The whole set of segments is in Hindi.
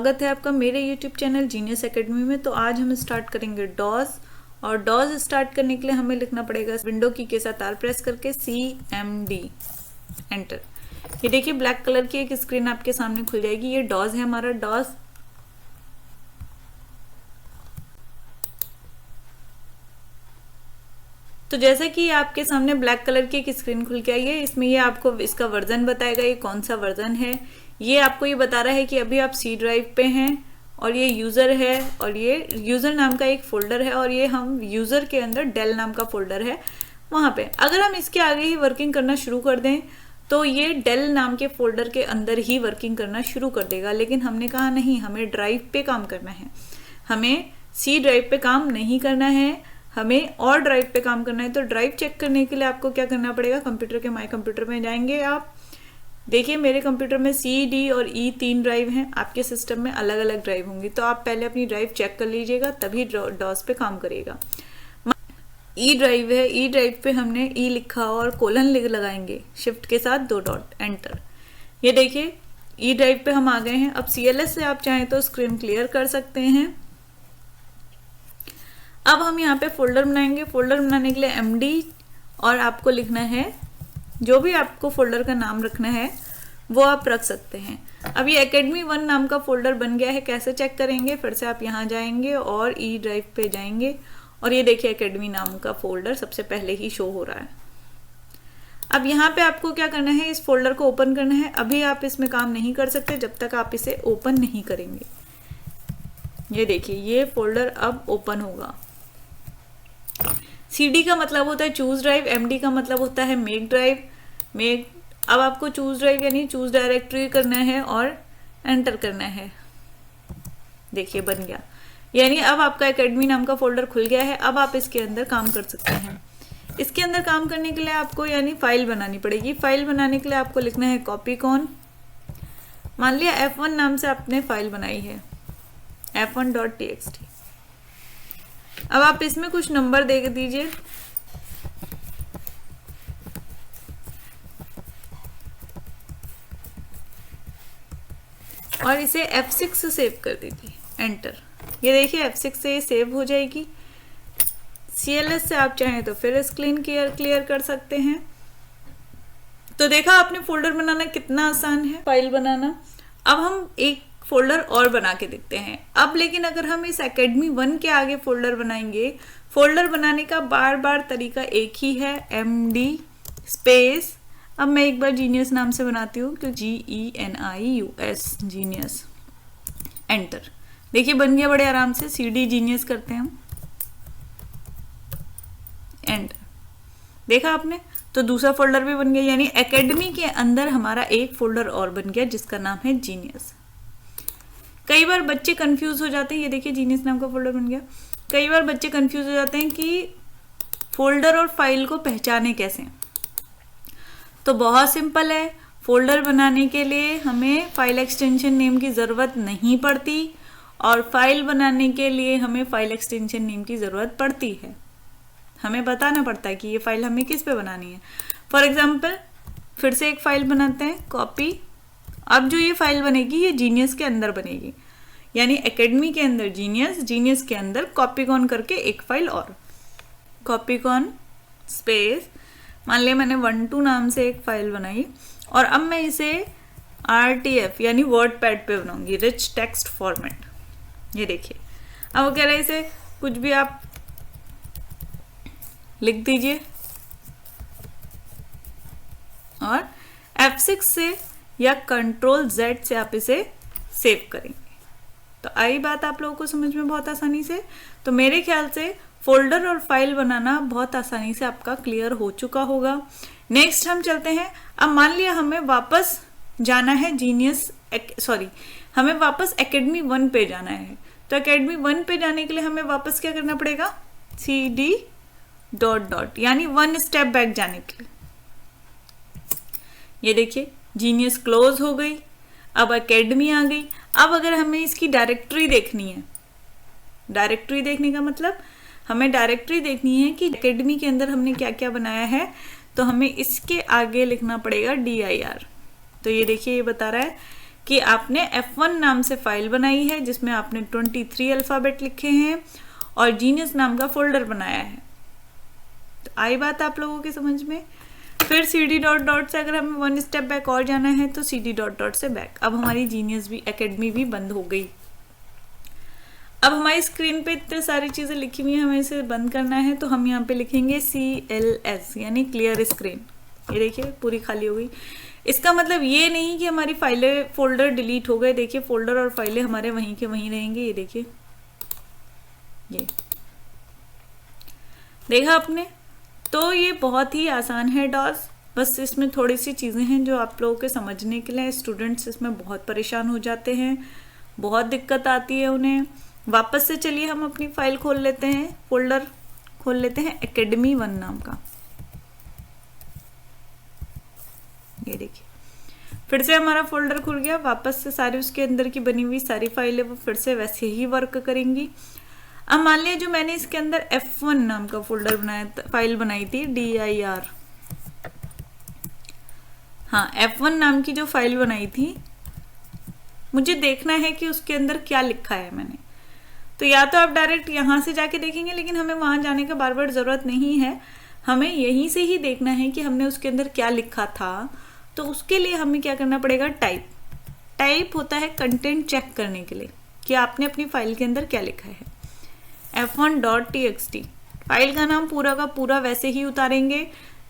स्वागत है आपका मेरे YouTube चैनल जीनियस एकेडमी में। तो आज हम स्टार्ट करेंगे डॉस, और डॉस स्टार्ट करने के लिए हमें लिखना पड़ेगा विंडो की के साथ R प्रेस करके CMD एंटर। ये देखिए ब्लैक कलर की एक स्क्रीन आपके सामने खुल जाएगी। ये डॉस है हमारा डॉस। तो जैसे कि आपके सामने ब्लैक कलर की एक स्क्रीन खुल के आई है, इसमें ये आपको इसका वर्जन बताएगा, ये कौन सा वर्जन है। ये आपको ये बता रहा है कि अभी आप C ड्राइव पे हैं और ये यूज़र है और ये यूज़र नाम का एक फ़ोल्डर है और ये हम यूज़र के अंदर डेल नाम का फ़ोल्डर है वहाँ पे। अगर हम इसके आगे ही वर्किंग करना शुरू कर दें तो ये डेल नाम के फ़ोल्डर के अंदर ही वर्किंग करना शुरू कर देगा, लेकिन हमने कहा नहीं, हमें ड्राइव पे काम करना है, हमें C ड्राइव पे काम नहीं करना है, हमें और ड्राइव पे काम करना है। तो ड्राइव चेक करने के लिए आपको क्या करना पड़ेगा, कंप्यूटर के माई कंप्यूटर में जाएंगे आप। देखिए मेरे कंप्यूटर में C, D और E 3 ड्राइव हैं, आपके सिस्टम में अलग अलग ड्राइव होंगी। तो आप पहले अपनी ड्राइव चेक कर लीजिएगा, तभी डॉस पे काम करेगा। E ड्राइव है, E ड्राइव पे हमने E लिखा और कोलन लगाएंगे शिफ्ट के साथ 2 डॉट एंटर। ये देखिए E ड्राइव पे हम आ गए हैं। अब CLS से आप चाहें तो स्क्रीन क्लियर कर सकते हैं। अब हम यहाँ पे फोल्डर बनाएंगे। फोल्डर बनाने के लिए MD और आपको लिखना है जो भी आपको फोल्डर का नाम रखना है वो आप रख सकते हैं। अब ये Academy1 नाम का फोल्डर बन गया है। कैसे चेक करेंगे, फिर से आप यहाँ जाएंगे और E ड्राइव पे जाएंगे और ये देखिए Academy नाम का फोल्डर सबसे पहले ही शो हो रहा है। अब यहाँ पे आपको क्या करना है, इस फोल्डर को ओपन करना है। अभी आप इसमें काम नहीं कर सकते जब तक आप इसे ओपन नहीं करेंगे। ये देखिए ये फोल्डर अब ओपन होगा। CD का मतलब होता है चूज ड्राइव, MD का मतलब होता है मेक ड्राइव। अब आपको चूज ड्राइव यानी चूज डायरेक्टरी करना है और एंटर करना है। देखिए बन गया, यानी अब आपका Academy नाम का फोल्डर खुल गया है। अब आप इसके अंदर काम कर सकते हैं। इसके अंदर काम करने के लिए आपको यानी फाइल बनानी पड़ेगी। फाइल बनाने के लिए आपको लिखना है कॉपी कॉन। मान लिया F1 नाम से आपने फाइल बनाई है, f1.txt। अब आप इसमें कुछ नंबर दे दीजिए। और इसे F6 से सेव कर दीजिए एंटर। ये देखिए F6 से ये सेव हो जाएगी। CLS से आप चाहें तो फिर स्क्रीन क्लियर कर सकते हैं। तो देखा आपने फोल्डर बनाना कितना आसान है, फाइल बनाना। अब हम एक फोल्डर और बना के देखते हैं। अब लेकिन अगर हम इस Academy1 के आगे फोल्डर बनाएंगे, फोल्डर बनाने का बार बार तरीका एक ही है, MD स्पेस। अब मैं एक बार जीनियस नाम से बनाती हूँ, तो GENIUS जीनियस एंटर। देखिए बन गया बड़े आराम से। CD जीनियस करते हैं हम एंटर। देखा आपने, तो दूसरा फोल्डर भी बन गया, यानी Academy के अंदर हमारा एक फोल्डर और बन गया जिसका नाम है जीनियस। कई बार बच्चे कंफ्यूज हो जाते हैं। ये देखिए जीनियस नाम का फोल्डर बन गया। कई बार बच्चे कंफ्यूज हो जाते हैं कि फोल्डर और फाइल को पहचाने कैसे। तो बहुत सिंपल है। फोल्डर बनाने के लिए हमें फाइल एक्सटेंशन नेम की ज़रूरत नहीं पड़ती और फाइल बनाने के लिए हमें फाइल एक्सटेंशन नेम की ज़रूरत पड़ती है। हमें बताना पड़ता है कि ये फाइल हमें किस पे बनानी है। फॉर एग्जाम्पल फिर से एक फाइल बनाते हैं, कॉपी। अब जो ये फाइल बनेगी ये जीनियस के अंदर बनेगी, यानी Academy के अंदर जीनियस, जीनियस के अंदर कॉपी कॉन करके एक फाइल और, कॉपी कॉन स्पेस। मान लिया मैंने 12 नाम से एक फाइल बनाई और अब मैं इसे RTF यानी वर्ड पैड पे बनाऊंगी, रिच टेक्स्ट फॉर्मेट। ये देखिए अब वो कह रहा है इसे कुछ भी आप लिख दीजिए और F6 से या Ctrl+Z से आप इसे सेव करेंगे। तो आई बात आप लोगों को समझ में बहुत आसानी से। तो मेरे ख्याल से फोल्डर और फाइल बनाना बहुत आसानी से आपका क्लियर हो चुका होगा। नेक्स्ट हम चलते हैं। अब मान लिया हमें वापस जाना है हमें वापस Academy1 पे जाना है। तो Academy1 पे जाने के लिए हमें वापस क्या करना पड़ेगा, CD डॉट यानी 1 स्टेप बैक जाने के लिए। ये देखिए जीनियस क्लोज हो गई, अब Academy आ गई। अब अगर हमें इसकी डायरेक्टरी देखनी है, डायरेक्टरी देखने का मतलब हमें डायरेक्टरी देखनी है कि Academy के अंदर हमने क्या क्या बनाया है, तो हमें इसके आगे लिखना पड़ेगा dir। तो ये देखिए ये बता रहा है कि आपने F1 नाम से फाइल बनाई है जिसमें आपने 23 अल्फ़ाबेट लिखे हैं और जीनियस नाम का फोल्डर बनाया है। तो आई बात आप लोगों के समझ में। फिर CD डॉट डॉट से अगर हमें 1 स्टेप बैक और जाना है तो CD डॉट डॉट से बैक। अब हमारी जीनियस भी एकेडमी भी बंद हो गई। अब हमारी स्क्रीन पे इतने सारी चीज़ें लिखी हुई हैं, हमें इसे बंद करना है तो हम यहाँ पे लिखेंगे CLS यानी क्लियर स्क्रीन। ये देखिए पूरी खाली हो गई। इसका मतलब ये नहीं कि हमारी फाइलें फोल्डर डिलीट हो गए। देखिए फोल्डर और फाइलें हमारे वहीं के वहीं रहेंगे। ये देखिए, ये देखा आपने। तो ये बहुत ही आसान है डॉस, बस इसमें थोड़ी सी चीज़ें हैं जो आप लोगों के समझने के लिए। स्टूडेंट्स इसमें बहुत परेशान हो जाते हैं, बहुत दिक्कत आती है उन्हें। वापस से चलिए हम अपनी फाइल खोल लेते हैं, फोल्डर खोल लेते हैं एकेडमी 1 नाम का। ये देखिए फिर से हमारा फोल्डर खुल गया। वापस से सारी उसके अंदर की बनी हुई सारी फाइलें वो फिर से वैसे ही वर्क करेंगी। अब मान लिया जो मैंने इसके अंदर F1 नाम का फोल्डर बनाया, फाइल बनाई थी dir, हाँ F1 नाम की जो फाइल बनाई थी, मुझे देखना है कि उसके अंदर क्या लिखा है मैंने। तो या तो आप डायरेक्ट यहाँ से जाके देखेंगे, लेकिन हमें वहाँ जाने का बार बार ज़रूरत नहीं है। हमें यहीं से ही देखना है कि हमने उसके अंदर क्या लिखा था। तो उसके लिए हमें क्या करना पड़ेगा, टाइप होता है कंटेंट चेक करने के लिए कि आपने अपनी फाइल के अंदर क्या लिखा है। F1.txt फाइल का नाम पूरा का पूरा वैसे ही उतारेंगे।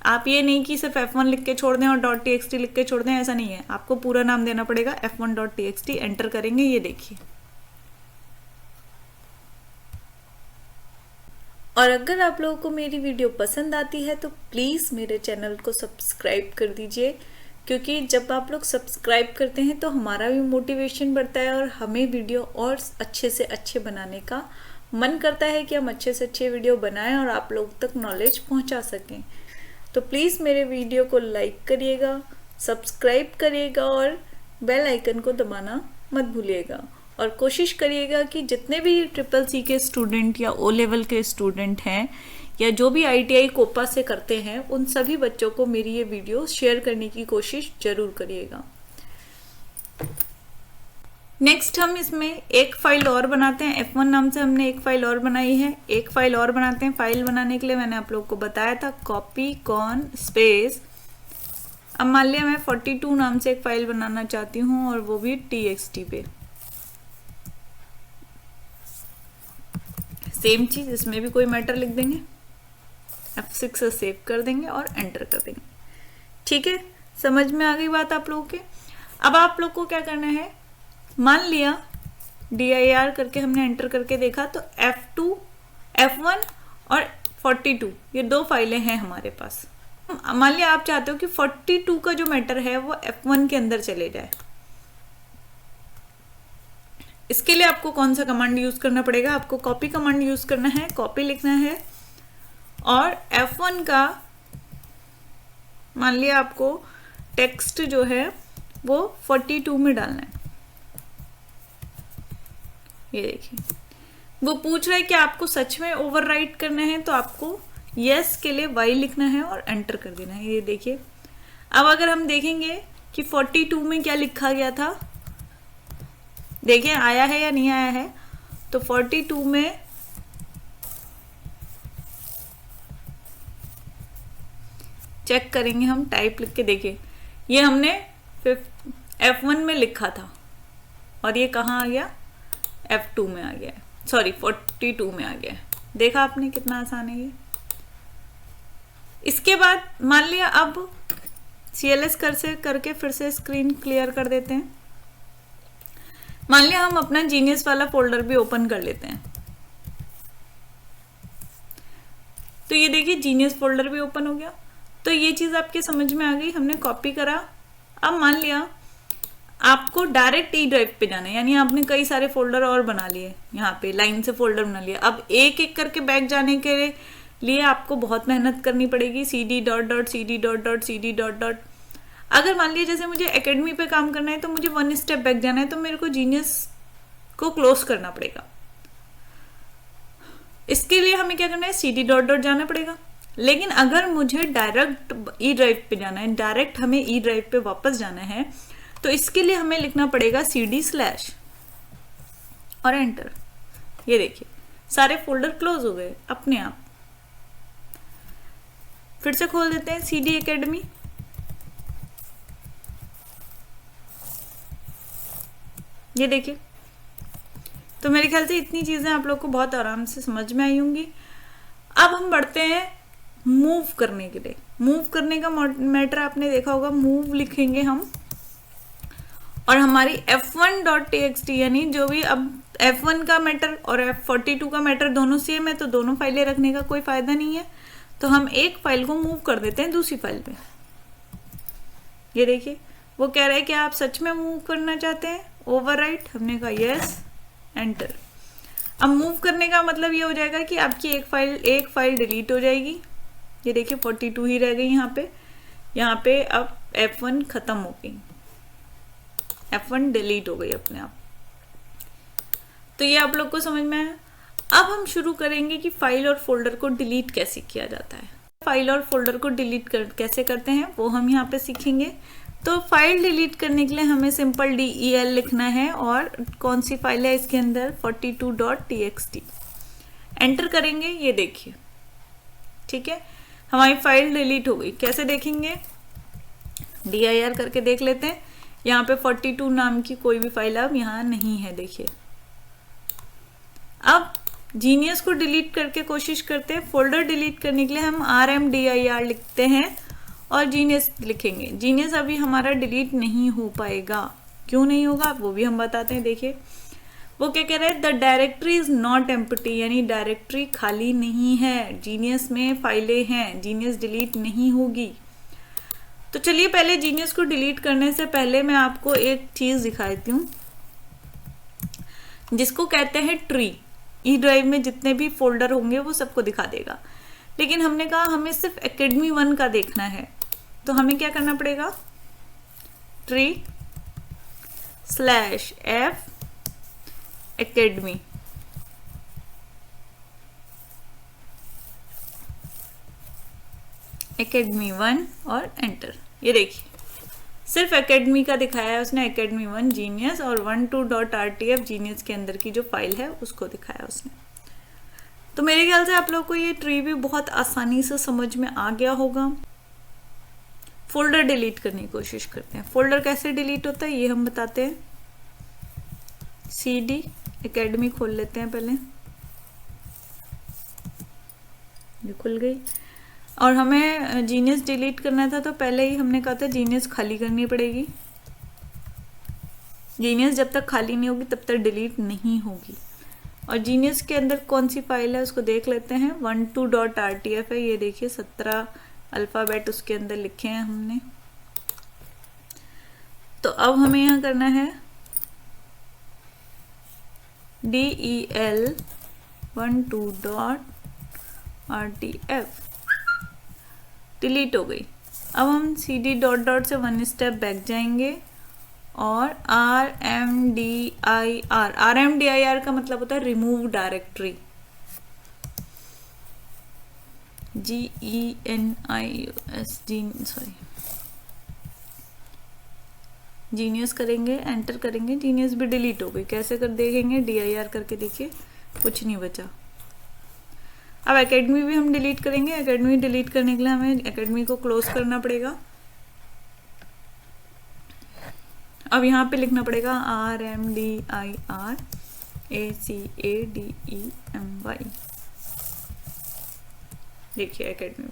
आप ये नहीं कि सिर्फ F1 लिख के छोड़ दें और .txt लिख के छोड़ दें, ऐसा नहीं है। आपको पूरा नाम देना पड़ेगा। F1.txt एंटर करेंगे। ये देखिए, और अगर आप लोगों को मेरी वीडियो पसंद आती है तो प्लीज़ मेरे चैनल को सब्सक्राइब कर दीजिए, क्योंकि जब आप लोग सब्सक्राइब करते हैं तो हमारा भी मोटिवेशन बढ़ता है और हमें वीडियो और अच्छे से अच्छे बनाने का मन करता है कि हम अच्छे से अच्छे वीडियो बनाएं और आप लोग तक नॉलेज पहुंचा सकें। तो प्लीज़ मेरे वीडियो को लाइक करिएगा, सब्सक्राइब करिएगा और बेल आइकन को दबाना मत भूलिएगा। और कोशिश करिएगा कि जितने भी CCC के स्टूडेंट या O लेवल के स्टूडेंट हैं या जो भी ITI कोपा से करते हैं, उन सभी बच्चों को मेरी ये वीडियो शेयर करने की कोशिश जरूर करिएगा। नेक्स्ट हम इसमें एक फाइल और बनाते हैं। F1 नाम से हमने एक फाइल और बनाई है, एक फाइल और बनाते हैं। फाइल बनाने के लिए मैंने आप लोग को बताया था कॉपी कॉन स्पेस। अब मान लिया मैं 42 नाम से एक फाइल बनाना चाहती हूँ और वो भी TXT पे। सेम चीज इसमें भी कोई मैटर लिख देंगे, F6 से सेव कर देंगे और एंटर कर देंगे। ठीक है, समझ में आ गई बात आप लोगों के। अब आप लोग को क्या करना है, मान लिया dir करके हमने एंटर करके देखा तो F2, F1 और 42 ये 2 फाइलें हैं हमारे पास। मान लिया आप चाहते हो कि 42 का जो मैटर है वो F1 के अंदर चले जाए। इसके लिए आपको कौन सा कमांड यूज करना पड़ेगा, आपको कॉपी कमांड यूज करना है। कॉपी लिखना है और F1 का मान लिया आपको टेक्स्ट जो है वो 42 में डालना है। ये देखिए वो पूछ रहा है कि आपको सच में ओवरराइट करना है, तो आपको यस के लिए y लिखना है और एंटर कर देना है। ये देखिए अब अगर हम देखेंगे कि 42 में क्या लिखा गया था, देखिए आया है या नहीं आया है। तो 42 में चेक करेंगे हम, टाइप लिख के देखिए ये हमने F1 में लिखा था और ये कहाँ आ गया, F2 में आ गया, सॉरी 42 में आ गया। देखा आपने कितना आसान है ये। इसके बाद मान लिया अब CLS करके फिर से स्क्रीन क्लियर कर देते हैं। मान लिया हम अपना जीनियस वाला फोल्डर भी ओपन कर लेते हैं। तो ये देखिए जीनियस फोल्डर भी ओपन हो गया। तो ये चीज आपके समझ में आ गई, हमने कॉपी करा। अब मान लिया आपको डायरेक्ट ई ड्राइव पे जाना है, यानी आपने कई सारे फोल्डर और बना लिए, यहाँ पे लाइन से फोल्डर बना लिया। अब एक एक करके बैक जाने के लिए आपको बहुत मेहनत करनी पड़ेगी। CD dot dot CD dot dot CD dot dot. अगर मान लीजिए जैसे मुझे एकेडमी पे काम करना है तो मुझे 1 स्टेप बैक जाना है, तो मेरे को जीनियस को क्लोज करना पड़ेगा। इसके लिए हमें क्या करना है, CD डॉट डॉट जाना पड़ेगा। लेकिन अगर मुझे डायरेक्ट ई ड्राइव पे जाना है, डायरेक्ट हमें ई ड्राइव पे वापस जाना है, तो इसके लिए हमें लिखना पड़ेगा cd/ और एंटर। ये देखिए सारे फोल्डर क्लोज हो गए अपने आप। फिर से खोल देते हैं CD Academy। ये देखिए, तो मेरे ख्याल से इतनी चीजें आप लोग को बहुत आराम से समझ में आई होंगी। अब हम बढ़ते हैं मूव करने के लिए। मूव करने का मैटर आपने देखा होगा, मूव लिखेंगे हम और हमारी f1.txt यानी जो भी, अब f1 का मैटर और f42 का मैटर दोनों सेम है तो दोनों फाइलें रखने का कोई फायदा नहीं है, तो हम एक फाइल को मूव कर देते हैं दूसरी फाइल पे। ये देखिए वो कह रहा है कि आप सच में मूव करना चाहते हैं, ओवरराइट। हमने कहा यस, एंटर। अब मूव करने का मतलब ये हो जाएगा कि आपकी एक फाइल डिलीट हो जाएगी। ये देखिए 42 ही रह गई यहाँ पे अब f1 खत्म हो गई, f1 डिलीट हो गई अपने आप। तो ये आप लोग को समझ में आया। अब हम शुरू करेंगे कि फाइल और फोल्डर को डिलीट कैसे किया जाता है। फाइल और फोल्डर को डिलीट कैसे करते हैं वो हम यहाँ पे सीखेंगे। तो फाइल डिलीट करने के लिए हमें सिंपल del लिखना है और कौन सी फाइल है इसके अंदर, 42.txt। एंटर करेंगे, ये देखिए ठीक है हमारी फाइल डिलीट हो गई। कैसे देखेंगे, dir करके देख लेते हैं। यहाँ पे 42 नाम की कोई भी फाइल अब यहाँ नहीं है। देखिए अब जीनियस को डिलीट करके कोशिश करते हैं। फोल्डर डिलीट करने के लिए हम rmdir लिखते हैं और जीनियस लिखेंगे। जीनियस अभी हमारा डिलीट नहीं हो पाएगा, क्यों नहीं होगा वो भी हम बताते हैं। देखिए वो क्या कह रहा है, the directory is not empty, यानी डायरेक्टरी खाली नहीं है, जीनियस में फाइलें हैं, जीनियस डिलीट नहीं होगी। तो चलिए पहले जीनियस को डिलीट करने से पहले मैं आपको एक चीज दिखाती हूँ जिसको कहते हैं ट्री। ई ड्राइव में जितने भी फोल्डर होंगे वो सबको दिखा देगा, लेकिन हमने कहा हमें सिर्फ Academy 1 का देखना है, तो हमें क्या करना पड़ेगा, tree/f Academy। Academy 1 और एंटर। ये देखिए सिर्फ Academy का दिखाया है उसने, Academy 1 जीनियस और 12.rtf जीनियस के अंदर की जो फाइल है उसको दिखाया उसने। तो मेरे ख्याल से आप लोग को ये ट्री भी बहुत आसानी से समझ में आ गया होगा। फोल्डर डिलीट करने की कोशिश करते हैं। फोल्डर कैसे डिलीट होता है ये हम बताते हैं। CD Academy खोल लेते हैं पहले, ये खुल गई। और हमें जीनियस डिलीट करना था तो पहले ही हमने कहा था जीनियस खाली करनी पड़ेगी। जीनियस जब तक खाली नहीं होगी तब तक डिलीट नहीं होगी। और जीनियस के अंदर कौन सी फाइल है उसको देख लेते हैं। 12.rtf है, ये देखिए 17 अल्फ़ाबेट उसके अंदर लिखे हैं हमने। तो अब हमें यहाँ करना है del 12.rtf, डिलीट हो गई। अब हम cd डॉट से 1 स्टेप बैक जाएंगे और rmdir का मतलब होता है रिमूव डायरेक्टरी, जीनियस करेंगे, एंटर करेंगे, जीनियस भी डिलीट हो गई। कैसे कर देखेंगे, dir करके देखिए कुछ नहीं बचा। अब Academy भी हम डिलीट करेंगे। Academy डिलीट करने के लिए हमें Academy को क्लोज करना पड़ेगा। अब यहाँ पे लिखना पड़ेगा rmdiracademy। देखिए Academy।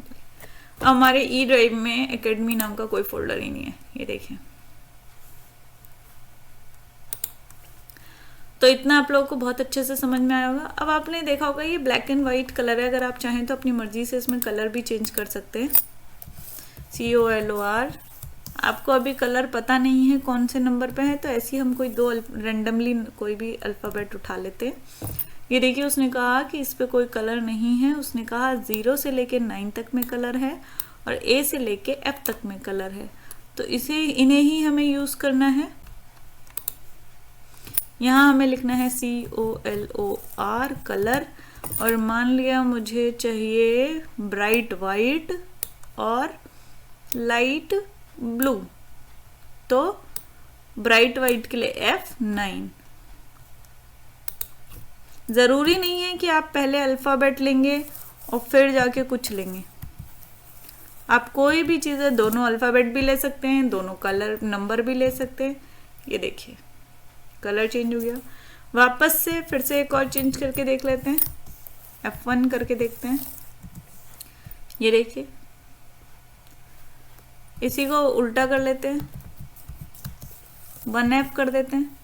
अब हमारे ई ड्राइव में Academy नाम का कोई फोल्डर ही नहीं है, ये देखिए। तो इतना आप लोगों को बहुत अच्छे से समझ में आया होगा। अब आपने देखा होगा ये ब्लैक एंड वाइट कलर है, अगर आप चाहें तो अपनी मर्जी से इसमें कलर भी चेंज कर सकते हैं। COLOR। आपको अभी कलर पता नहीं है कौन से नंबर पे है, तो ऐसे ही हम कोई दो रेंडमली कोई भी अल्फ़ाबेट उठा लेते हैं। ये देखिए उसने कहा कि इस पे कोई कलर नहीं है। उसने कहा 0 से लेके 9 तक में कलर है और A से लेके F तक में कलर है, तो इन्हें ही हमें यूज़ करना है। यहाँ हमें लिखना है COLOR कलर, और मान लिया मुझे चाहिए ब्राइट वाइट और लाइट ब्लू, तो ब्राइट वाइट के लिए F9। ज़रूरी नहीं है कि आप पहले अल्फ़ाबेट लेंगे और फिर जाके कुछ लेंगे। आप कोई भी चीज़ें, दोनों अल्फ़ाबेट भी ले सकते हैं, दोनों कलर नंबर भी ले सकते हैं। ये देखिए कलर चेंज हो गया। वापस से फिर से एक और चेंज करके देख लेते हैं, F1 करके देखते हैं। ये देखिए इसी को उल्टा कर लेते हैं, 1F कर देते हैं।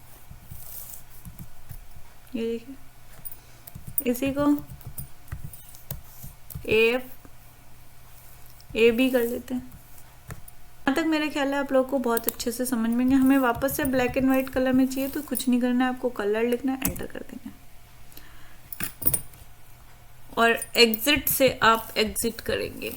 ये देखिए इसी को AB कर लेते हैं। यहाँ तक मेरे ख्याल है आप लोगों को बहुत अच्छे से समझ में गया। हमें वापस से ब्लैक एंड वाइट कलर में चाहिए तो कुछ नहीं करना है, आपको कलर लिखना है, एंटर कर देना है और एग्जिट से आप एग्जिट करेंगे।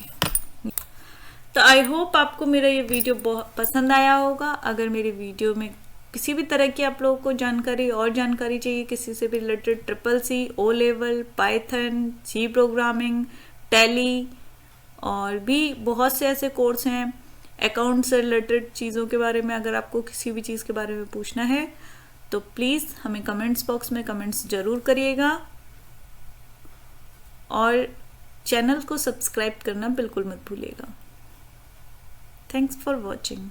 तो आई होप आपको मेरा ये वीडियो बहुत पसंद आया होगा। अगर मेरी वीडियो में किसी भी तरह की आप लोगों को जानकारी चाहिए, किसी से भी related CCC, O level, Python, C programming, tally और भी बहुत से ऐसे कोर्स हैं, अकाउंट से रिलेटेड चीज़ों के बारे में अगर आपको किसी भी चीज़ के बारे में पूछना है तो प्लीज़ हमें कमेंट्स बॉक्स में कमेंट्स ज़रूर करिएगा और चैनल को सब्सक्राइब करना बिल्कुल मत भूलिएगा। Thanks for watching.